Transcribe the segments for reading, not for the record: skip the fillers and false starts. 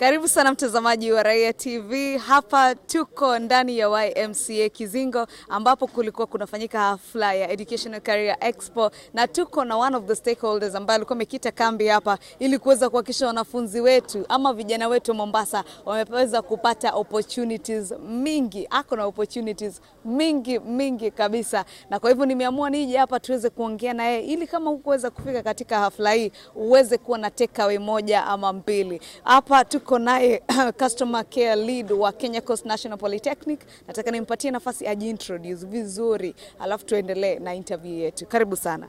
Karibu sana mtazamaji wa Raia TV. Hapa tuko ndani ya YMCA Kizingo ambapo kulikuwa kunafanyika hafla ya Educational Career Expo na tuko na one of the stakeholders ambaye alikuwa amekita kambi hapa ili kuweza kuhakikisha wanafunzi wetu ama vijana wetu Mombasa wameweza kupata opportunities mingi. Ako na opportunities mingi kabisa. Na kwa hivyo nimeamua nije hapa tuweze kuongea na yeye ili kama hukuweza kufika katika hafla hii uweze kuwa na takeaway moja ama mbili. Hapa tuko naye customer care lead wa Kenya Coast National Polytechnic. Nataka nimpatie nafasi ajiintroduce vizuri alafu tuendelee na interview yetu. Karibu sana.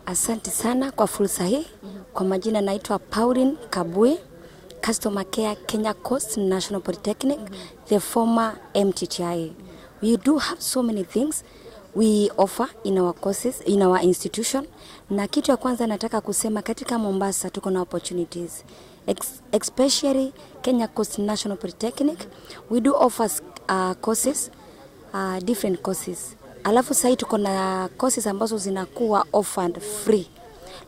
Asante sana kwa fursa hii. Kwa majina naitwa Pauline Kabwe, customer care Kenya Coast National Polytechnic, the former MTTI. We do have so many things we offer in our courses, in our institution. Na kitu ya kwanza nataka kusema katika Mombasa tuko na opportunities. Especially Kenya Coast National Polytechnic, we do offer courses, different courses. Alafu sasa tuko na courses ambazo zinakuwa offered free.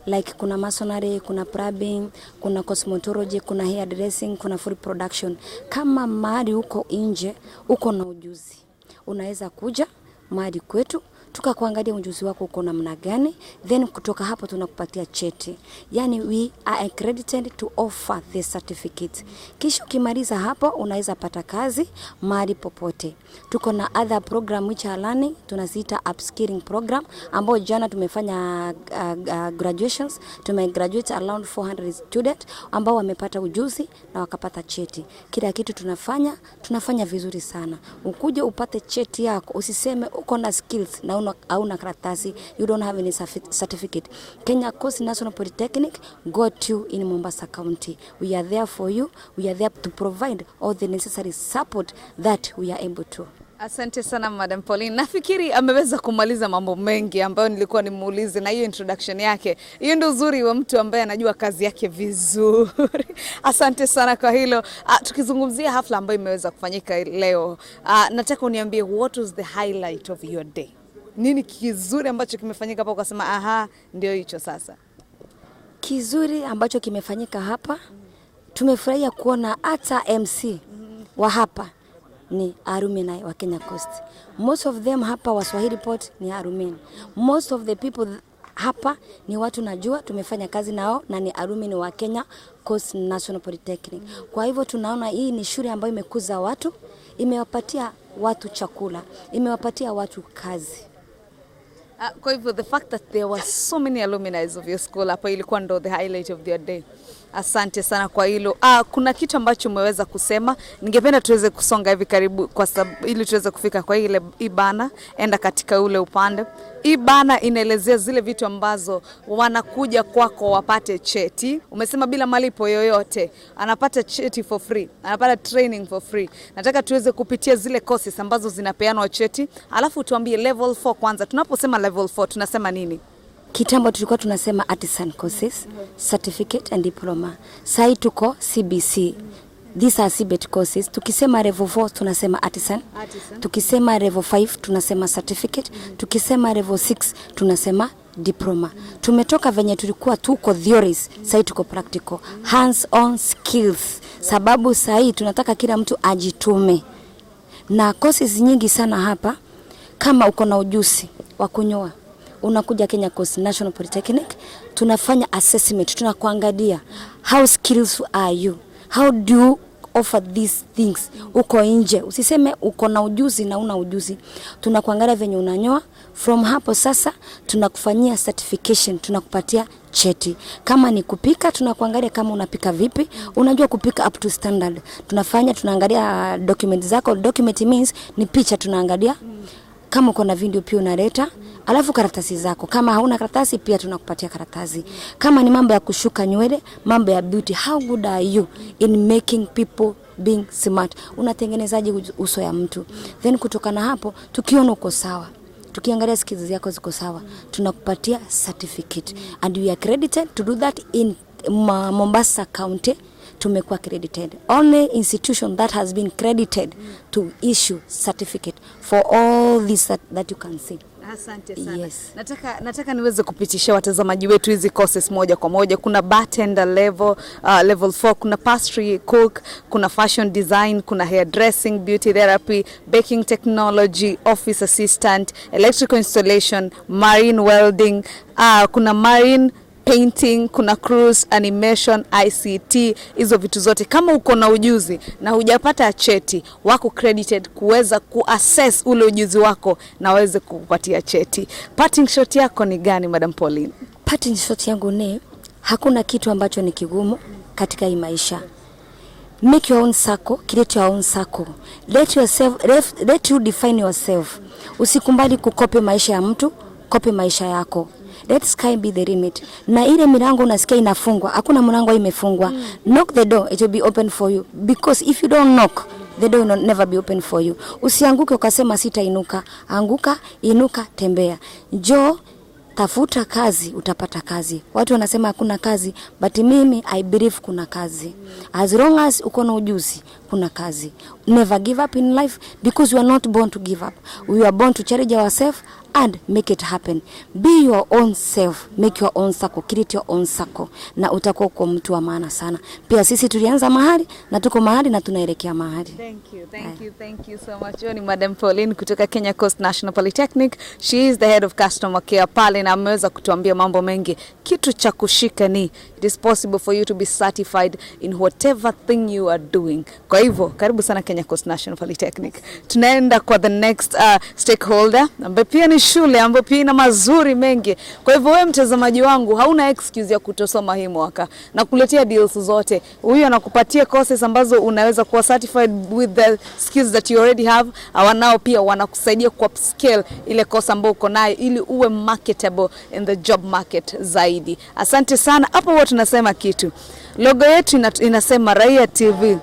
Like kuna masonry, kuna plumbing, kuna cosmetology, kuna hair dressing, kuna food production. Kama mahali uko nje, uko na ujuzi, unaweza kuja mahali kwetu tukakuangalia ujuzi wako uko namna gani, then kutoka hapo tunakupatia cheti. Yani we are accredited to offer the certificate. Kisha ukimaliza hapo unaweza pata kazi mahali popote. Tuko na other program which are learning, tunaziita upskilling program ambao jana tumefanya graduations, tumegraduate around 400 students ambao wamepata ujuzi na wakapata cheti. Kila kitu tunafanya vizuri sana. Ukuje upate cheti yako, usiseme uko na skills na hauna karatasi, you don't have any certificate. Kenya Coast National Polytechnic got you in Mombasa County. We are there for you. We are there to provide all the necessary support that we are able to. Asante sana Madam Pauline. Nafikiri ameweza kumaliza mambo mengi ambayo nilikuwa nimuulize na hiyo introduction yake. Hiyo ndio uzuri wa mtu ambaye anajua kazi yake vizuri. Asante sana kwa hilo. Tukizungumzia hafla ambayo imeweza kufanyika leo, nataka uniambie what was the highlight of your day? Nini kizuri ambacho kimefanyika hapa ukasema aha ndio hicho sasa? Kizuri ambacho kimefanyika hapa, tumefurahia kuona hata MC wa hapa ni alumni wa Kenya Coast. Most of them hapa wa Swahili Port ni alumni. Most of the people hapa ni watu najua tumefanya kazi nao na ni alumni wa Kenya Coast National Polytechnic. Kwa hivyo tunaona hii ni shule ambayo imekuza watu, imewapatia watu chakula, imewapatia watu kazi. Kwa hivyo the fact that there were so many alumni of your school hapa ilikuwa ndo the highlight of your day. Asante sana kwa hilo. Kuna kitu ambacho umeweza kusema, ningependa tuweze kusonga hivi karibu kwa sababu ili tuweze kufika kwa ile ibana, enda katika ule upande. Ibana inaelezea zile vitu ambazo wanakuja kwako wapate cheti. Umesema bila malipo yoyote, anapata cheti for free, anapata training for free. Nataka tuweze kupitia zile courses ambazo zinapeanwa cheti, alafu tuambie level 4 kwanza. Tunaposema level 4 tunasema nini? Kitambo tulikuwa tunasema artisan courses, certificate and diploma. Sasa tuko CBC. These are CBET courses. Tukisema level 4 tunasema artisan. Tukisema level 5 tunasema certificate. Tukisema level 6 tunasema diploma. Tumetoka venye tulikuwa tuko theories, sasa tuko practical, hands on skills. Sababu sasa tunataka kila mtu ajitume. Na courses nyingi sana hapa, kama uko na ujuzi wa kunyoa, unakuja Kenya Coast National Polytechnic, tunafanya assessment, tunakuangalia how skills are you, how do you offer these things. Uko nje, usiseme uko na ujuzi na una ujuzi. Tunakuangalia venye unanyoa, from hapo sasa tunakufanyia certification, tunakupatia cheti. Kama ni kupika, tunakuangalia kama unapika vipi, unajua kupika up to standard. Tunaangalia document zako. Document means ni picha, tunaangalia kama uko na video pia unaleta, alafu karatasi zako. Kama hauna karatasi pia tunakupatia karatasi. Kama ni mambo ya kushuka nywele, mambo ya beauty, how good are you in making people being smart? Unatengenezaje uso ya mtu? Then kutoka na hapo tukiona uko sawa, tukiangalia skills zako ziko sawa, tunakupatia certificate. And we are accredited to do that in Mombasa County. Tumekuwa accredited. Only institution that has been credited to issue certificate for all this that you can see. Asante sana. Yes. Nataka niweze kupitisha watazamaji wetu hizi courses moja kwa moja. Kuna bartender level 4, kuna pastry cook, kuna fashion design, kuna hairdressing, beauty therapy, baking technology, office assistant, electrical installation, marine welding, kuna marine painting, kuna cruise, animation, ICT. Hizo vitu zote kama uko na ujuzi na hujapata cheti, wako credited kuweza kuassess ule ujuzi wako na waweze kukupatia cheti. Parting shot yako ni gani, Madam Pauline? Parting shot yangu ni hakuna kitu ambacho ni kigumu katika hii maisha. Make your own circle, create your own circle. Let you define yourself. Usikumbali kukopi maisha ya mtu, kopi maisha yako. Let sky be the limit. Na ile milango unasikia inafungwa, hakuna mlango imefungwa. Knock the door, it will be open for you. Because if you don't knock, the door will never be open for you. Usianguke ukasema sitainuka. Anguka, inuka, tembea. Njoo, tafuta kazi, utapata kazi. Watu wanasema hakuna kazi, but mimi I believe kuna kazi. As long as uko na ujuzi, kuna kazi. Never give up in life because we are not born to give up. We are born to challenge ourselves and make it happen. Be your own self, make your own circle, create your own circle, na utakuwa kwa mtu wa maana sana. Pia sisi tulianza mahali na tuko mahali na tunaelekea mahali. Thank you so much. Ni Madam Pauline kutoka Kenya Coast National Polytechnic. She is the head of customer care pale, na ameweza kutuambia mambo mengi. Kitu cha kushika ni it is possible for you to be certified in whatever thing you are doing. Kwa hivyo karibu sana Kenya Coast National Polytechnic. Tunaenda kwa the next stakeholder ambaye pia ni shule ambayo pia ina mazuri mengi. Kwa hivyo wewe mtazamaji wangu hauna excuse ya kutosoma hii mwaka, na kuletea deals zote. Huyu anakupatia courses ambazo unaweza kuwa certified with the skills that you already have. Wanao pia wanakusaidia ku upscale ile course ambayo uko nayo ili uwe marketable in the job market zaidi. Asante sana. Hapo huwa tunasema kitu. Logo yetu inasema Raia TV,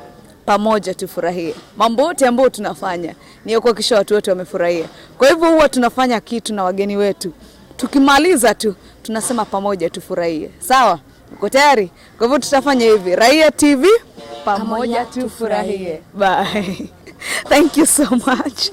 pamoja tufurahie. Mambo yote ambayo tunafanya ni kuhakikisha watu wote wamefurahia. Kwa hivyo huwa tunafanya kitu na wageni wetu, tukimaliza tu tunasema pamoja tufurahie. Sawa? Uko tayari? Kwa hivyo tutafanya hivi. Raia TV, pamoja tufurahie. Bye. Thank you so much.